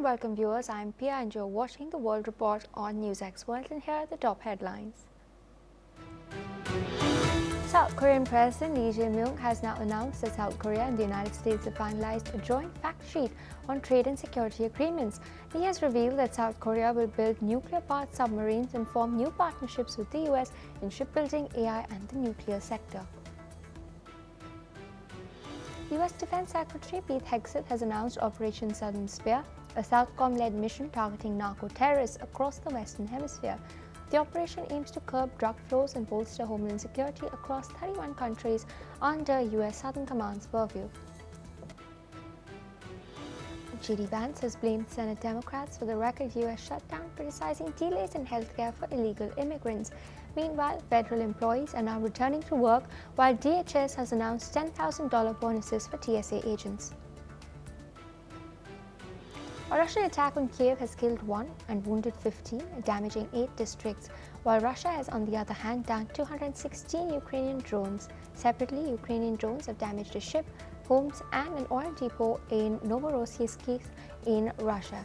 welcome viewers. I am Pia and you're watching the World Report on NewsX World, and here are the top headlines. South Korean President Lee Jae-myung has now announced that South Korea and the United States have finalized a joint fact sheet on trade and security agreements. He has revealed that South Korea will build nuclear-powered submarines and form new partnerships with the US in shipbuilding, AI and the nuclear sector. US Defense Secretary Pete Hegseth has announced Operation Southern Spear, a Southcom-led mission targeting narco-terrorists across the Western Hemisphere. The operation aims to curb drug flows and bolster homeland security across 31 countries under US Southern Command's purview. J.D. Vance has blamed Senate Democrats for the record US shutdown, criticizing delays in healthcare for illegal immigrants. Meanwhile, federal employees are now returning to work, while DHS has announced $10,000 bonuses for TSA agents. A Russian attack on Kiev has killed 1 and wounded 15, damaging 8 districts, while Russia has on the other hand downed 216 Ukrainian drones. Separately, Ukrainian drones have damaged a ship, homes and an oil depot in Novorossiysk in Russia.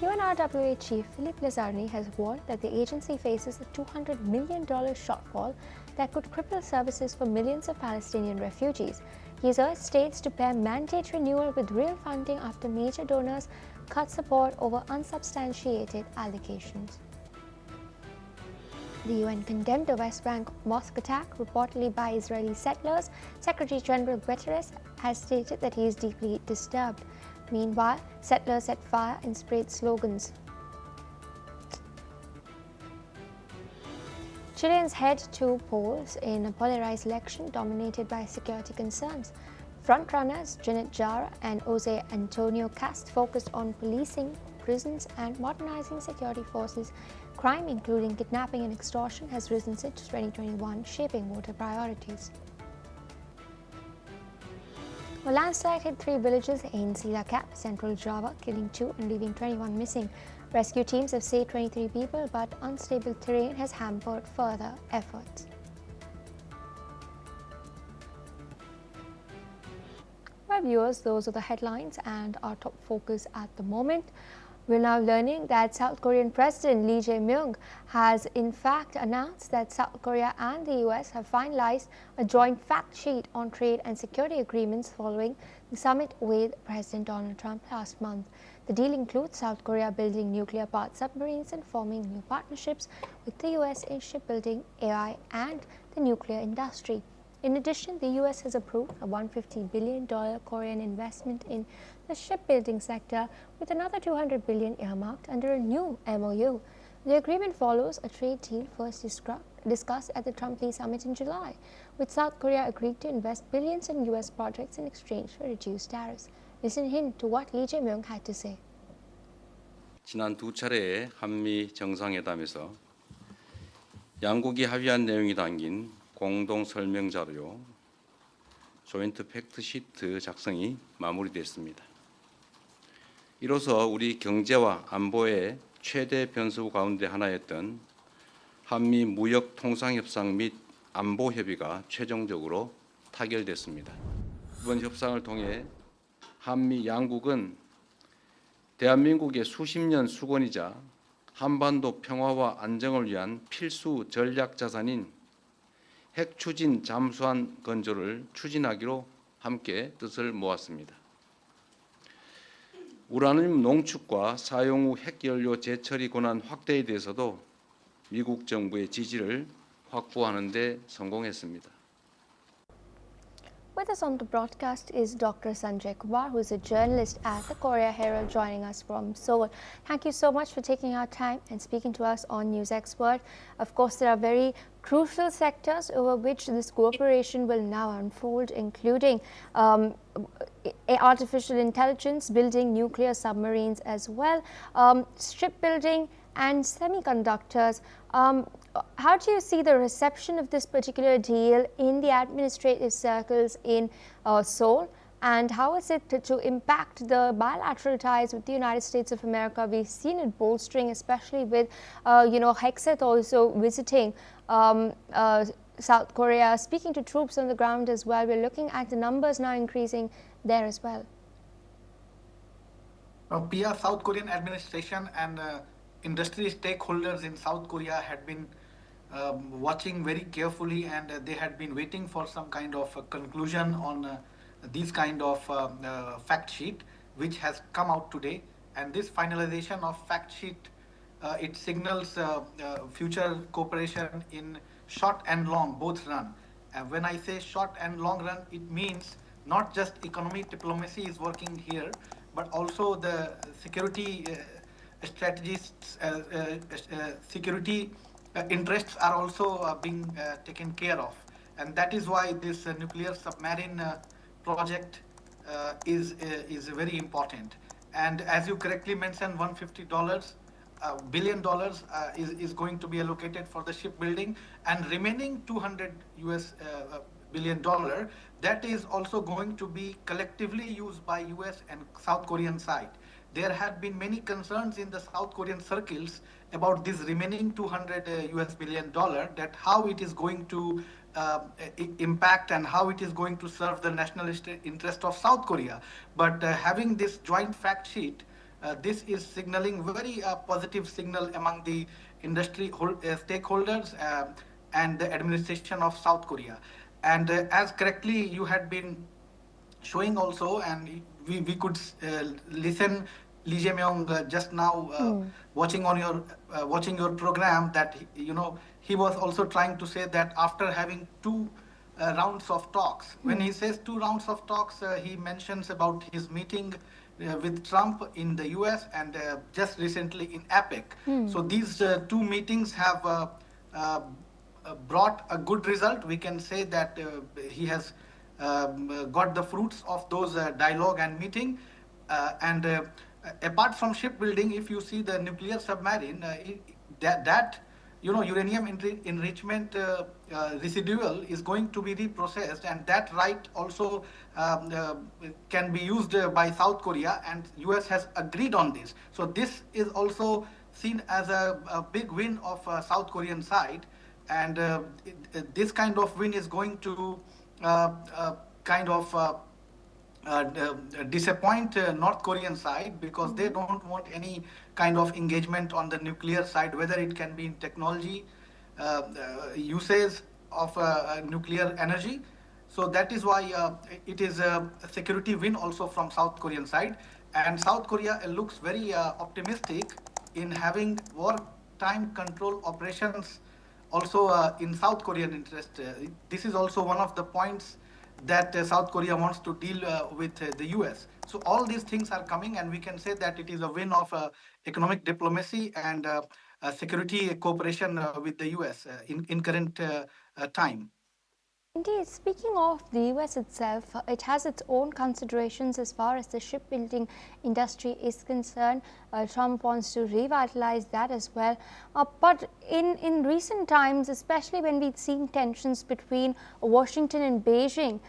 UNRWA Chief Philippe Lazzarini has warned that the agency faces a $200 million shortfall that could cripple services for millions of Palestinian refugees. He has urged states to pair mandate renewal with real funding after major donors cut support over unsubstantiated allegations. The UN condemned a West Bank mosque attack reportedly by Israeli settlers. Secretary General Guterres has stated that he is deeply disturbed. Meanwhile, settlers set fire and sprayed slogans. Chileans head to polls in a polarized election dominated by security concerns. Frontrunners Janet Jara and Jose Antonio Cast focused on policing, prisons and modernizing security forces. Crime, including kidnapping and extortion, has risen since 2021, shaping voter priorities. A landslide hit 3 villages in Cilacap, Central Java, killing 2 and leaving 21 missing. Rescue teams have saved 23 people, but unstable terrain has hampered further efforts. Well, viewers, those are the headlines and our top focus at the moment. We're now learning that South Korean President Lee Jae-myung has in fact announced that South Korea and the US have finalized a joint fact sheet on trade and security agreements following the summit with President Donald Trump last month. The deal includes South Korea building nuclear-powered submarines and forming new partnerships with the US in shipbuilding, AI and the nuclear industry. In addition, the US has approved a $150 billion Korean investment in the shipbuilding sector, with another $200 billion earmarked under a new MOU. The agreement follows a trade deal first discussed at the Trump-Lee summit in July, with South Korea agreed to invest billions in US projects in exchange for reduced tariffs. Listen in to what Lee Jae-myung had to say. 지난 2차례의 한미 정상회담에서 양국이 합의한 내용이 담긴 공동 설명 자료 조인트 팩트 시트 작성이 마무리됐습니다. 이로써 우리 경제와 안보의 최대 변수 가운데 하나였던 한미 무역 통상 협상 및 안보 협의가 최종적으로 타결됐습니다. 이번 협상을 통해 한미 양국은 대한민국의 수십 년 수건이자 한반도 평화와 안정을 위한 필수 전략 자산인 핵 추진 잠수함 건조를 추진하기로 함께 뜻을 모았습니다. 우라늄 농축과 사용 후 핵연료 재처리 권한 확대에 대해서도 미국 정부의 지지를 확보하는 데 성공했습니다. With us on the broadcast is Dr. Sanjay Kumar, who is a journalist at the Korea Herald, joining us from Seoul. Thank you so much for taking our time and speaking to us on NewsX World. Of course, there are very crucial sectors over which this cooperation will now unfold, including artificial intelligence, building nuclear submarines as well, shipbuilding and semiconductors. How do you see the reception of this particular deal in the administrative circles in Seoul, and how is it to impact the bilateral ties with the United States of America? We've seen it bolstering, especially with Hegseth also visiting South Korea, speaking to troops on the ground as well. We're looking at the numbers now increasing there as well. Pia, South Korean administration and industry stakeholders in South Korea had been watching very carefully, and they had been waiting for some kind of conclusion on these kind of fact sheet, which has come out today. And this finalization of fact sheet, it signals future cooperation in short and long both run. And when I say short and long run, it means not just economic diplomacy is working here, but also the security strategists, security interests are also being taken care of. And that is why this nuclear submarine project is very important. And as you correctly mentioned, $150 billion is going to be allocated for the shipbuilding, and remaining 200 US billion dollar, that is also going to be collectively used by US and South Korean side. There have been many concerns in the South Korean circles about this remaining 200 US billion dollar, that how it is going to impact and how it is going to serve the nationalist interest of South Korea. But having this joint fact sheet, this is signaling very positive signal among the industry stakeholders and the administration of South Korea. And as correctly you had been showing also, and we could listen Lee Jae-myung just now watching your program, that he was also trying to say that after having two rounds of talks, when he says two rounds of talks, he mentions about his meeting with Trump in the US, and just recently in APEC. So these two meetings have brought a good result. We can say that he has got the fruits of those dialogue and meeting. And apart from shipbuilding, if you see the nuclear submarine, that uranium enrichment residual is going to be reprocessed, and that right also can be used by South Korea, and US has agreed on this. So this is also seen as a big win of South Korean side, and this kind of win is going to kind of disappoint North Korean side, because they don't want any kind of engagement on the nuclear side, whether it can be in technology, usage of nuclear energy. So that is why it is a security win also from South Korean side. And South Korea looks very optimistic in having wartime control operations also in South Korean interest. This is also one of the points that South Korea wants to deal with the US. So all these things are coming, and we can say that it is a win of economic diplomacy and security cooperation with the US in current time. Indeed, speaking of the US itself, it has its own considerations as far as the shipbuilding industry is concerned. Trump wants to revitalize that as well. But in recent times, especially when we've seen tensions between Washington and Beijing,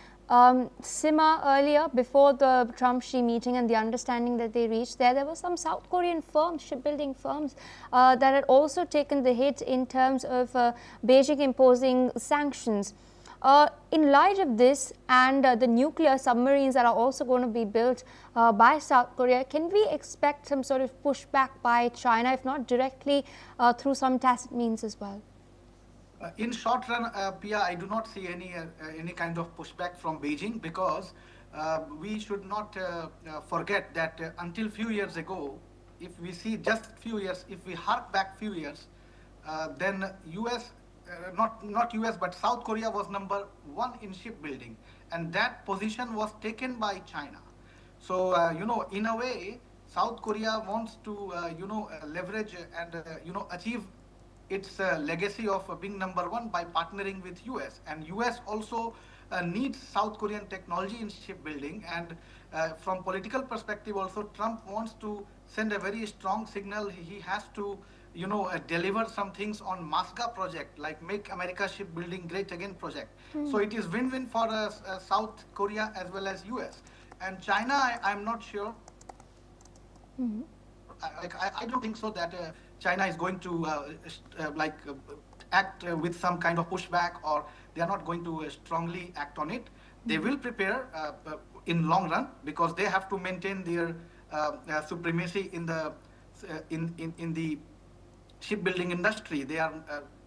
simmer earlier before the Trump-Xi meeting and the understanding that they reached there were some South Korean firms, shipbuilding firms, that had also taken the hit in terms of Beijing imposing sanctions. In light of this and the nuclear submarines that are also going to be built by South Korea, can we expect some sort of pushback by China, if not directly, through some tacit means as well? In short run, Pia, I do not see any kind of pushback from Beijing, because we should not forget that until few years ago, if we see just few years, if we hark back few years, then US, not US, but South Korea was number one in shipbuilding, and that position was taken by China. So in a way, South Korea wants to leverage and achieve its legacy of being number one by partnering with US, and US also needs South Korean technology in shipbuilding. And from political perspective also, Trump wants to send a very strong signal. He has to deliver some things on MASGA project, like Make America Shipbuilding Great Again project. So it is win-win for South Korea as well as US. And China, I'm not sure. I don't think so that China is going to act with some kind of pushback, or they are not going to strongly act on it. They will prepare in long run, because they have to maintain their supremacy in the in the shipbuilding industry. They are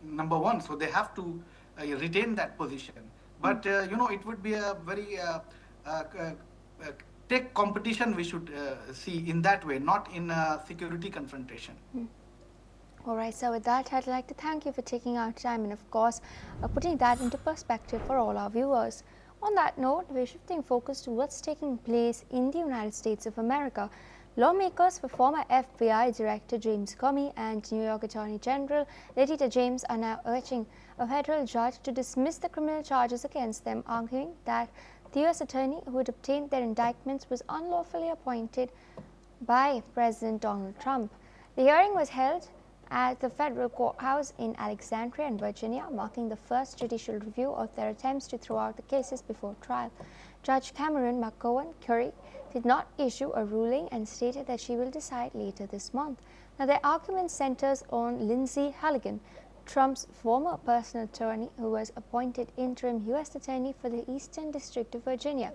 number one, so they have to retain that position. But it would be a very tech competition we should see in that way, not in security confrontation. All right, so with that, I'd like to thank you for taking our time and, of course, putting that into perspective for all our viewers. On that note, we're shifting focus to what's taking place in the United States of America. Lawmakers for former FBI Director James Comey and New York Attorney General Letitia James are now urging a federal judge to dismiss the criminal charges against them, arguing that the U.S. attorney who had obtained their indictments was unlawfully appointed by President Donald Trump. The hearing was held at the federal courthouse in Alexandria in Virginia, marking the first judicial review of their attempts to throw out the cases before trial. Judge Cameron McGowan Curry did not issue a ruling and stated that she will decide later this month. Now, their argument centers on Lindsey Halligan, Trump's former personal attorney who was appointed interim U.S. attorney for the Eastern District of Virginia.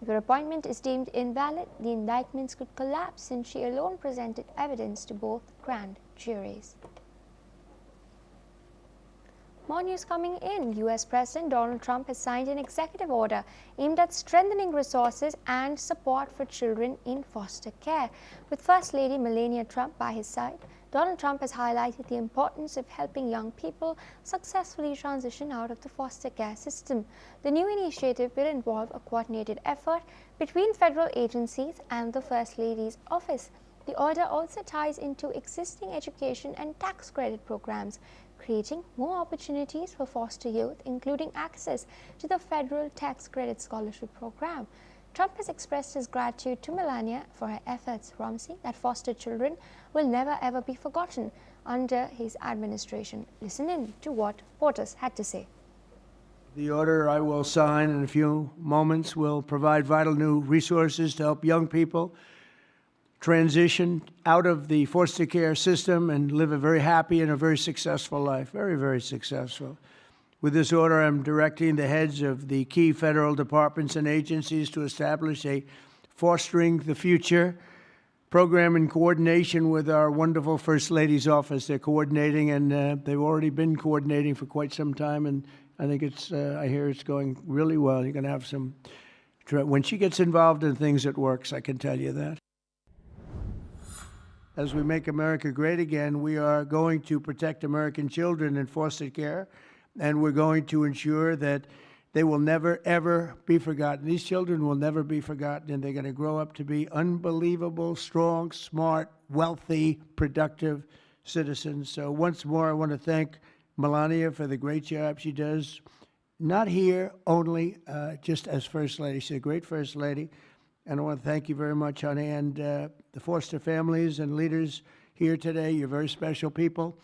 If her appointment is deemed invalid, the indictments could collapse since she alone presented evidence to both grand juries. More news coming in. U.S. President Donald Trump has signed an executive order aimed at strengthening resources and support for children in foster care. With First Lady Melania Trump by his side, Donald Trump has highlighted the importance of helping young people successfully transition out of the foster care system. The new initiative will involve a coordinated effort between federal agencies and the First Lady's office. The order also ties into existing education and tax credit programs, creating more opportunities for foster youth, including access to the federal tax credit scholarship program. Trump has expressed his gratitude to Melania for her efforts, promising that foster children will never ever be forgotten under his administration. Listen in to what Portis had to say. The order I will sign in a few moments will provide vital new resources to help young people transition out of the foster care system and live a very happy and a very successful life, very, very successful. With this order, I'm directing the heads of the key federal departments and agencies to establish a Fostering the Future program in coordination with our wonderful First Lady's office. They're coordinating, and they've already been coordinating for quite some time, and I think I hear it's going really well. You're going to have some, when she gets involved in things, it works, I can tell you that. As we make America great again, we are going to protect American children in foster care, and we're going to ensure that they will never, ever be forgotten. These children will never be forgotten, and they're going to grow up to be unbelievable, strong, smart, wealthy, productive citizens. So once more, I want to thank Melania for the great job she does, not here only just as First Lady. She's a great First Lady. And I want to thank you very much, honey, and the foster families and leaders here today. You're very special people,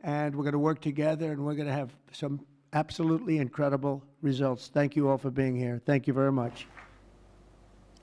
and we're going to work together, and we're going to have some absolutely incredible results. Thank you all for being here. Thank you very much.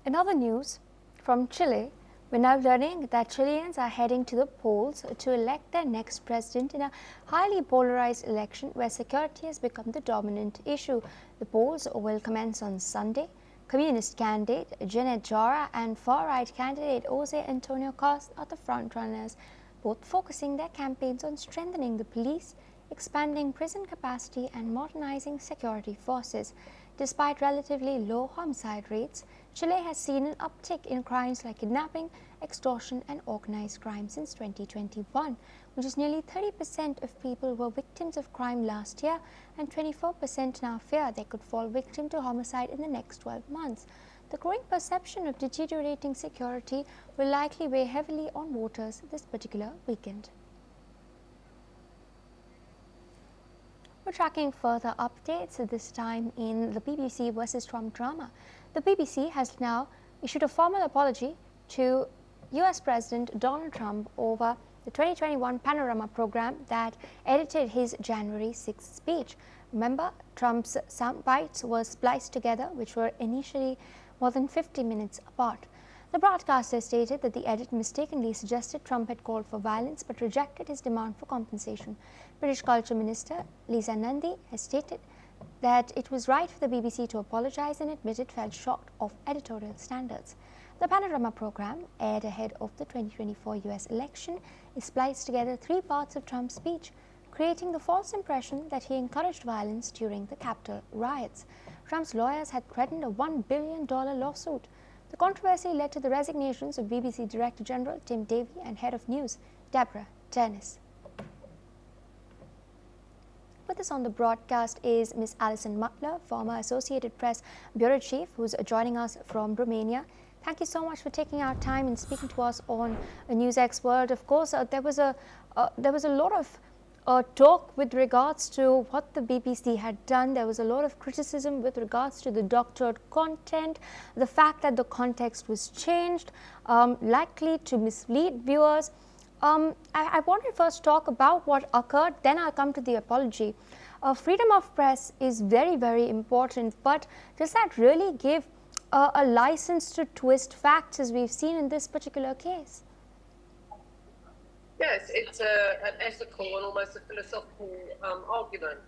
In other news from Chile, we're now learning that Chileans are heading to the polls to elect their next president in a highly polarized election where security has become the dominant issue. The polls will commence on Sunday. Communist candidate Janet Jara and far-right candidate Jose Antonio Costa are the frontrunners, both focusing their campaigns on strengthening the police, expanding prison capacity and modernizing security forces. Despite relatively low homicide rates, Chile has seen an uptick in crimes like kidnapping, extortion and organized crime since 2021, which is nearly 30% of people were victims of crime last year, and 24% now fear they could fall victim to homicide in the next 12 months. The growing perception of deteriorating security will likely weigh heavily on voters this particular weekend. We're tracking further updates, this time in the BBC versus Trump drama. The BBC has now issued a formal apology to US President Donald Trump over the 2021 Panorama program that edited his January 6th speech. Remember, Trump's sound bites were spliced together, which were initially more than 50 minutes apart. The broadcaster stated that the edit mistakenly suggested Trump had called for violence but rejected his demand for compensation. British Culture Minister Lisa Nandy has stated that it was right for the BBC to apologize and admit it fell short of editorial standards. The Panorama program, aired ahead of the 2024 US election, spliced together 3 parts of Trump's speech, creating the false impression that he encouraged violence during the Capitol riots. Trump's lawyers had threatened a $1 billion lawsuit. The controversy led to the resignations of BBC Director General Tim Davie and Head of News Deborah Dennis. With us on the broadcast is Ms. Alison Mutler, former Associated Press Bureau Chief, who's joining us from Romania. Thank you so much for taking our time and speaking to us on NewsX World. Of course, there was a lot of talk with regards to what the BBC had done. There was a lot of criticism with regards to the doctored content, the fact that the context was changed, likely to mislead viewers. I want to first talk about what occurred, then I'll come to the apology. Freedom of press is very, very important, but does that really give a license to twist facts as we've seen in this particular case? Yes, it's an ethical and almost a philosophical argument.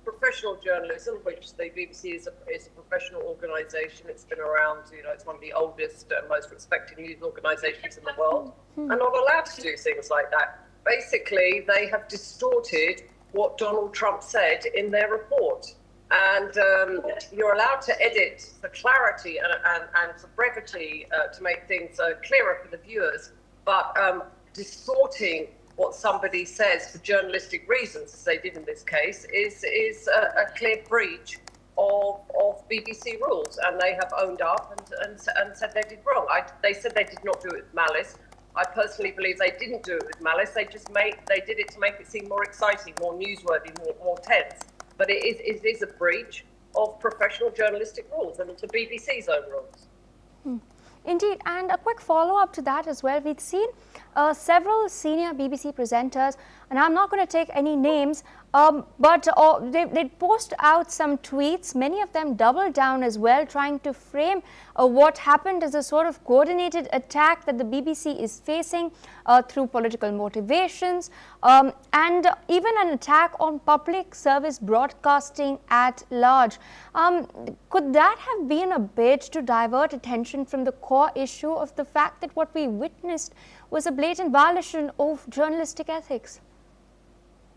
Professional journalism, which the BBC is a professional organisation. It's been around, it's one of the oldest and most respected news organisations in the world, are not allowed to do things like that. Basically, they have distorted what Donald Trump said in their report. And you're allowed to edit for clarity and for brevity to make things clearer for the viewers, but distorting what somebody says for journalistic reasons, as they did in this case, is a clear breach of BBC rules, and they have owned up and said they did wrong. They said they did not do it with malice. I personally believe they didn't do it with malice. They did it to make it seem more exciting, more newsworthy, more tense. But it is a breach of professional journalistic rules and the BBC's own rules. Indeed, and a quick follow-up to that as well. We've seen several senior BBC presenters, and I'm not going to take any names, but they post out some tweets, many of them double down as well, trying to frame what happened as a sort of coordinated attack that the BBC is facing through political motivations, and even an attack on public service broadcasting at large. Could that have been a bid to divert attention from the core issue of the fact that what we witnessed was a blatant violation of journalistic ethics?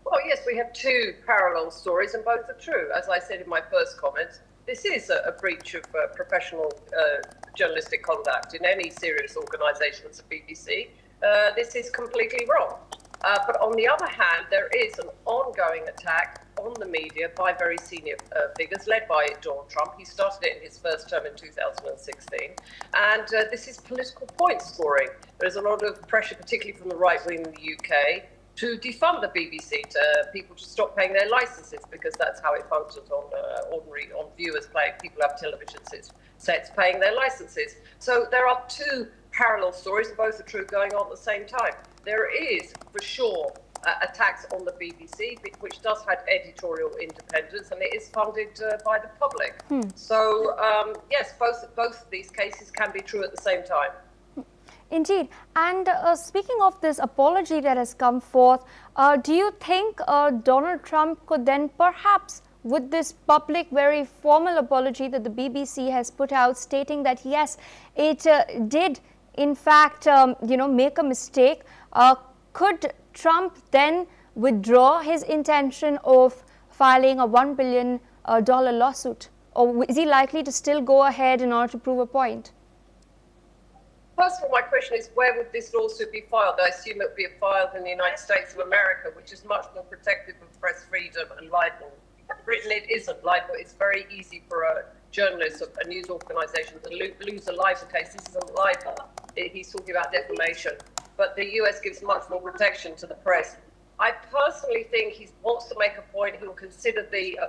Well, yes, we have 2 parallel stories, and both are true. As I said in my first comments, this is a breach of professional journalistic conduct in any serious organisation as the BBC. This is completely wrong. But on the other hand, there is an ongoing attack on the media by very senior figures, led by Donald Trump. He started it in his first term in 2016. And this is political point scoring. There's a lot of pressure, particularly from the right wing in the UK, to defund the BBC, to people to stop paying their licenses, because that's how it functions on viewers playing. People have television sets paying their licenses. So there are 2 parallel stories, and both are true, going on at the same time. There is, for sure, attacks on the BBC, which does have editorial independence, and it is funded by the public. So, yes, both of these cases can be true at the same time. Indeed. And speaking of this apology that has come forth, do you think Donald Trump could then perhaps, with this public, very formal apology that the BBC has put out, stating that yes, it did in fact, make a mistake, could Trump then withdraw his intention of filing a $1 billion lawsuit? Or is he likely to still go ahead in order to prove a point? First of all, my question is, where would this lawsuit be filed? I assume it would be filed in the United States of America, which is much more protective of press freedom and libel. Britain, it isn't libel. It's very easy for a journalist, a news organisation, to lose a libel case. This isn't libel. He's talking about defamation. But the US gives much more protection to the press. I personally think he wants to make a point. He will consider the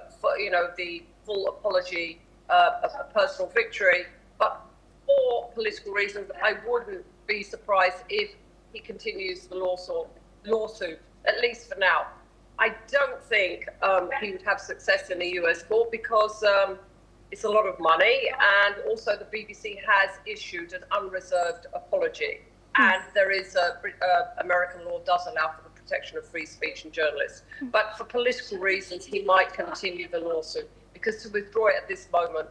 full apology a personal victory. But for political reasons, I wouldn't be surprised if he continues the lawsuit, at least for now. I don't think he would have success in the US court because it's a lot of money, and also the BBC has issued an unreserved apology. And there is American law does allow for the protection of free speech and journalists. But for political reasons, he might continue the lawsuit, because to withdraw it at this moment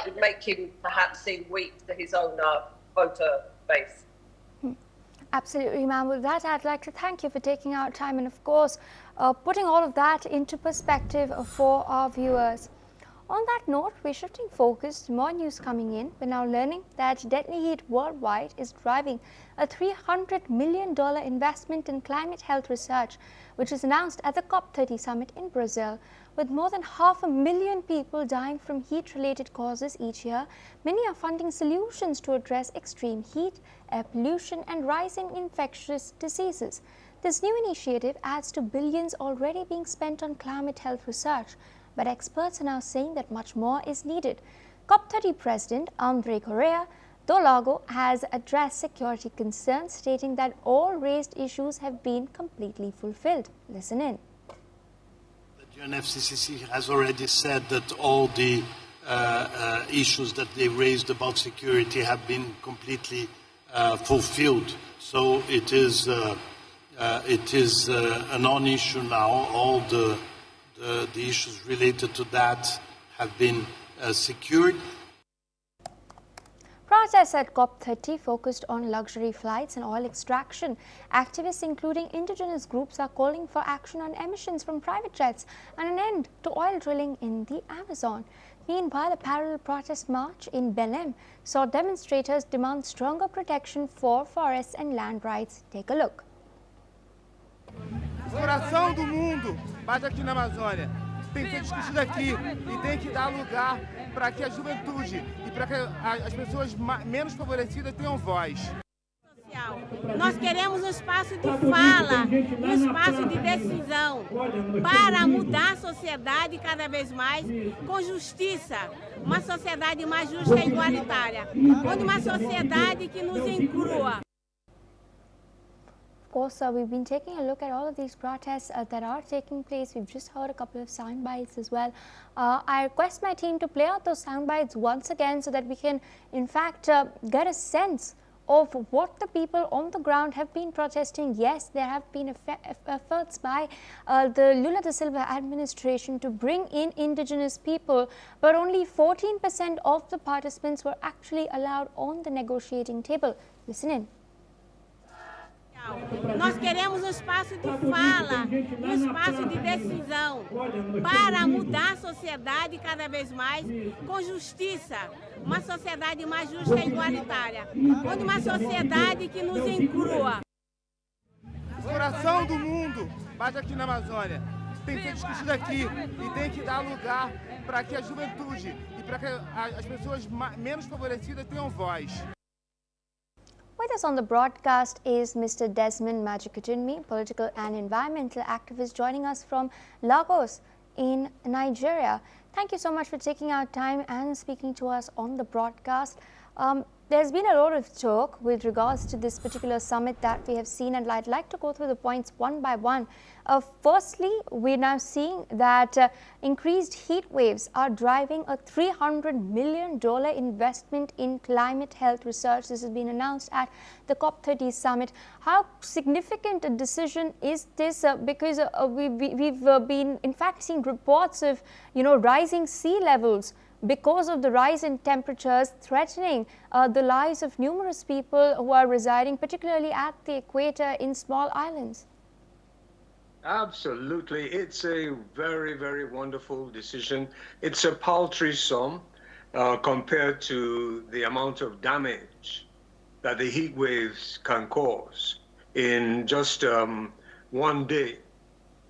would make him perhaps seem weak to his own voter base. Absolutely, ma'am. With that, I'd like to thank you for taking our time and, of course, putting all of that into perspective for our viewers. On that note, we're shifting focus to more news coming in. We're now learning that deadly heat worldwide is driving a $300 million investment in climate health research, which was announced at the COP30 summit in Brazil. With more than 500,000 people dying from heat-related causes each year, many are funding solutions to address extreme heat, air pollution and rising infectious diseases. This new initiative adds to billions already being spent on climate health research, but experts are now saying that much more is needed. COP30 President Andre Correa do Lago has addressed security concerns, stating that all raised issues have been completely fulfilled. Listen in. The UNFCCC has already said that all the issues that they raised about security have been completely fulfilled. So it is a non-issue now. All the issues related to that have been secured. Protests at COP30 focused on luxury flights and oil extraction. Activists, including indigenous groups, are calling for action on emissions from private jets and an end to oil drilling in the Amazon. Meanwhile, a parallel protest march in Belém saw demonstrators demand stronger protection for forests and land rights. Take a look. O coração do mundo bate aqui na Amazônia. Tem que ser discutido aqui e tem que dar lugar para que a juventude e para que as pessoas menos favorecidas tenham voz. Nós queremos um espaço de fala, um espaço de decisão para mudar a sociedade cada vez mais com justiça, uma sociedade mais justa e igualitária, onde uma sociedade que nos inclua. Of course, we've been taking a look at all of these protests that are taking place. We've just heard a couple of sound bites as well. I request my team to play out those sound bites once again so that we can, in fact, get a sense of what the people on the ground have been protesting. Yes, there have been efforts by the Lula da Silva administration to bring in indigenous people, but only 14% of the participants were actually allowed on the negotiating table. Listen in. Nós queremos um espaço de fala, um espaço de decisão para mudar a sociedade cada vez mais com justiça, uma sociedade mais justa e igualitária, onde uma sociedade que nos inclua. O coração do mundo bate aqui na Amazônia. Tem que ser discutido aqui e tem que dar lugar para que a juventude e para que as pessoas menos favorecidas tenham voz. With us on the broadcast is Mr. Desmond Majikutunmi, political and environmental activist, joining us from Lagos in Nigeria. Thank you so much for taking our time and speaking to us on the broadcast. There's been a lot of talk with regards to this particular summit that we have seen, and I'd like to go through the points one by one. Firstly, we're now seeing that increased heat waves are driving a $300 million investment in climate health research. This has been announced at the COP30 summit. How significant a decision is this? Because we've been, in fact, seeing reports of, rising sea levels because of the rise in temperatures threatening the lives of numerous people who are residing, particularly at the equator in small islands. Absolutely. It's a very, very wonderful decision. It's a paltry sum compared to the amount of damage that the heat waves can cause in just one day.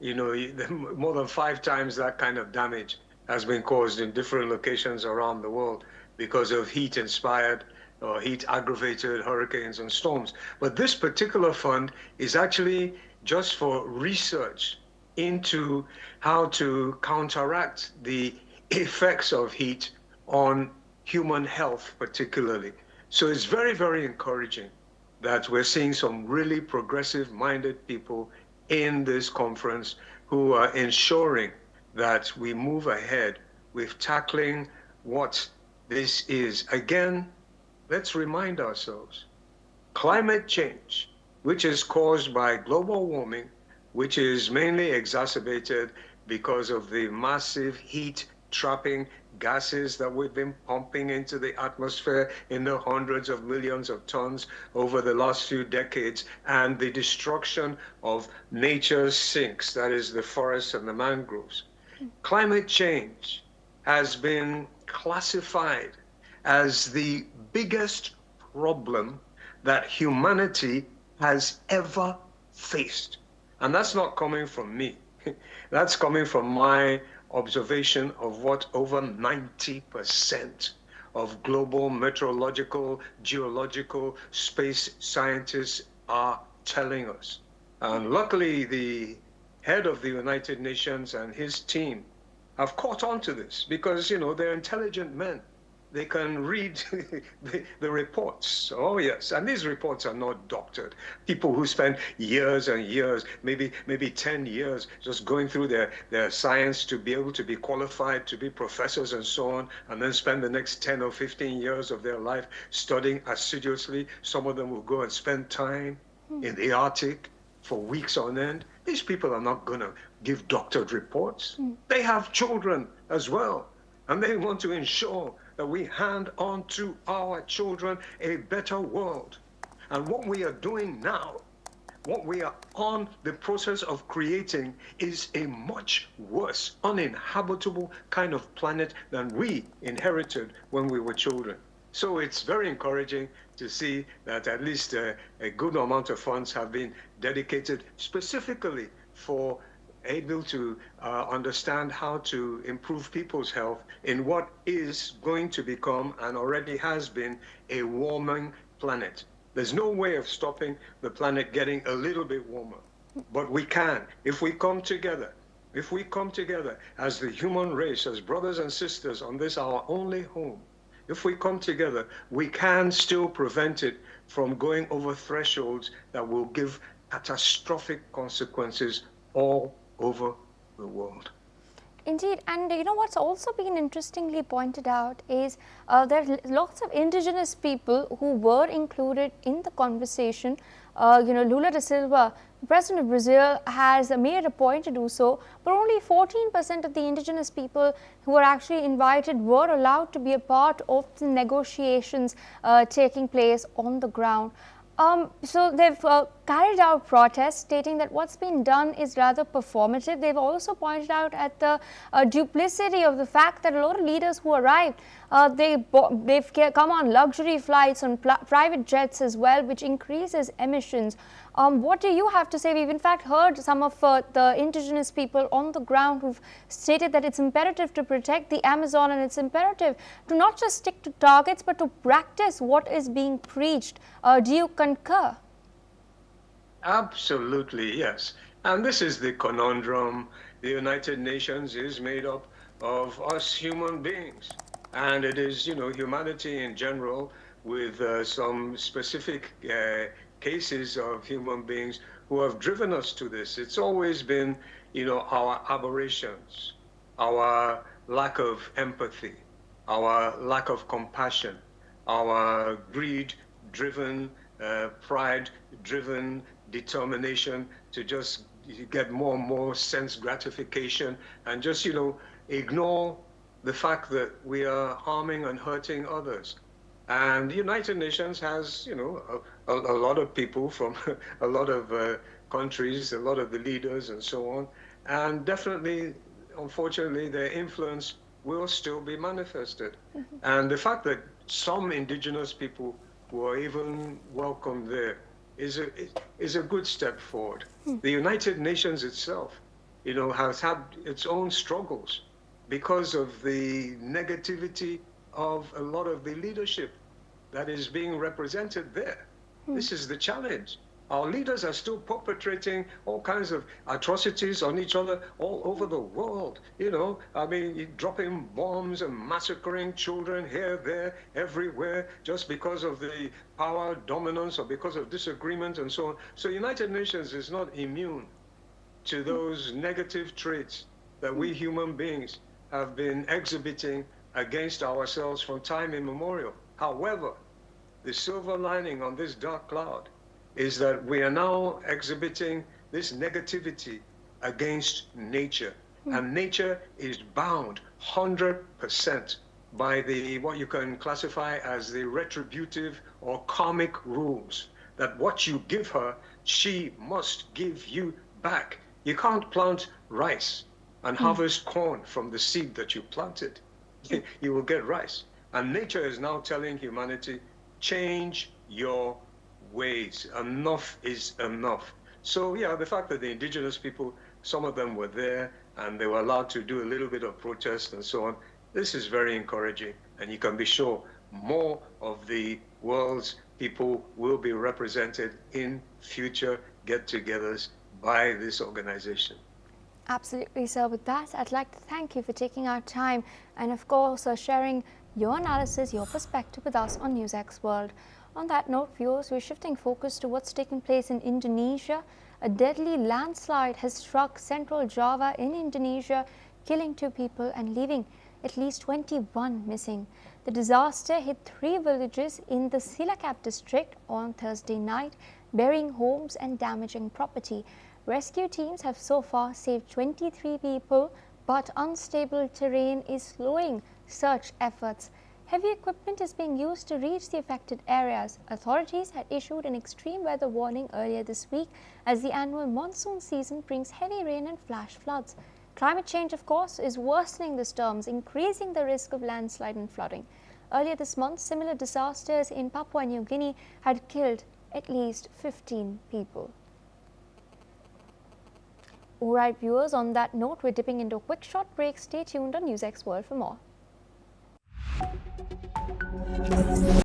More than 5 times that kind of damage has been caused in different locations around the world because of heat-inspired or heat-aggravated hurricanes and storms. But this particular fund is actually just for research into how to counteract the effects of heat on human health particularly. So it's very, very encouraging that we're seeing some really progressive-minded people in this conference who are ensuring that we move ahead with tackling what this is. Again, let's remind ourselves, climate change, which is caused by global warming, which is mainly exacerbated because of the massive heat trapping gases that we've been pumping into the atmosphere in the hundreds of millions of tons over the last few decades, and the destruction of nature's sinks, that is the forests and the mangroves. Climate change has been classified as the biggest problem that humanity has ever faced. And that's not coming from me. That's coming from my observation of what over 90% of global meteorological, geological, space scientists are telling us. And luckily, the head of the United Nations and his team have caught on to this because, you know, they're intelligent men. They can read the reports. Oh, yes. And these reports are not doctored. People who spend years and years, maybe 10 years, just going through their science to be able to be qualified, to be professors and so on, and then spend the next 10 or 15 years of their life studying assiduously. Some of them will go and spend time in the Arctic for weeks on end. These people are not going to give doctored reports. They have children as well, and they want to ensure that we hand on to our children a better world. And what we are doing now, what we are on the process of creating, is a much worse, uninhabitable kind of planet than we inherited when we were children. So it's very encouraging to see that at least a good amount of funds have been dedicated specifically for able to understand how to improve people's health in what is going to become and already has been a warming planet. There's no way of stopping the planet getting a little bit warmer, but we can if we come together. If we come together as the human race, as brothers and sisters on this, our only home, if we come together, we can still prevent it from going over thresholds that will give catastrophic consequences all over the world. Indeed, and you know what's also been interestingly pointed out is there are lots of indigenous people who were included in the conversation. Lula da Silva, the president of Brazil, has made a point to do so, but only 14% of the indigenous people who were actually invited were allowed to be a part of the negotiations taking place on the ground. So they've carried out protests stating that what's been done is rather performative. They've also pointed out at the duplicity of the fact that a lot of leaders who arrived, they've come on luxury flights, on private jets as well, which increases emissions. What do you have to say? We've in fact heard some of the indigenous people on the ground who've stated that it's imperative to protect the Amazon, and it's imperative to not just stick to targets but to practice what is being preached. Do you concur? Absolutely, yes. And this is the conundrum. The United Nations is made up of us human beings, and it is, humanity in general with some specific cases of human beings who have driven us to this. It's always been, our aberrations, our lack of empathy, our lack of compassion, our greed-driven, pride-driven determination to just get more and more sense gratification and just, ignore the fact that we are harming and hurting others. And the United Nations has, a lot of people from a lot of countries, a lot of the leaders and so on. And definitely, unfortunately, their influence will still be manifested. And the fact that some indigenous people were even welcomed there is a good step forward. The United Nations itself, has had its own struggles because of the negativity of a lot of the leadership that is being represented there. This is the challenge. Our leaders are still perpetrating all kinds of atrocities on each other all over the world. Dropping bombs and massacring children here, there, everywhere, just because of the power dominance or because of disagreement and so on. So United Nations is not immune to those negative traits that we human beings have been exhibiting against ourselves from time immemorial. However, the silver lining on this dark cloud is that we are now exhibiting this negativity against nature. And nature is bound 100% by the what you can classify as the retributive or karmic rules, that what you give her, she must give you back. You can't plant rice and harvest corn from the seed that you planted. You will get rice. And nature is now telling humanity, change your ways. Enough is enough. So yeah, the fact that the indigenous people, some of them were there and they were allowed to do a little bit of protest and so on, this is very encouraging. And you can be sure more of the world's people will be represented in future get-togethers by this organization. Absolutely, sir. With that, I'd like to thank you for taking our time and, of course, sharing your analysis, your perspective with us on NewsX World. On that note, viewers, we're shifting focus to what's taking place in Indonesia. A deadly landslide has struck central Java in Indonesia, killing 2 people and leaving at least 21 missing. The disaster hit 3 villages in the Cilacap district on Thursday night, burying homes and damaging property. Rescue teams have so far saved 23 people, but unstable terrain is slowing search efforts. Heavy equipment is being used to reach the affected areas. Authorities had issued an extreme weather warning earlier this week as the annual monsoon season brings heavy rain and flash floods. Climate change, of course, is worsening the storms, increasing the risk of landslide and flooding. Earlier this month, similar disasters in Papua New Guinea had killed at least 15 people. Alright viewers, on that note, we're dipping into a quick short break. Stay tuned on NewsX World for more.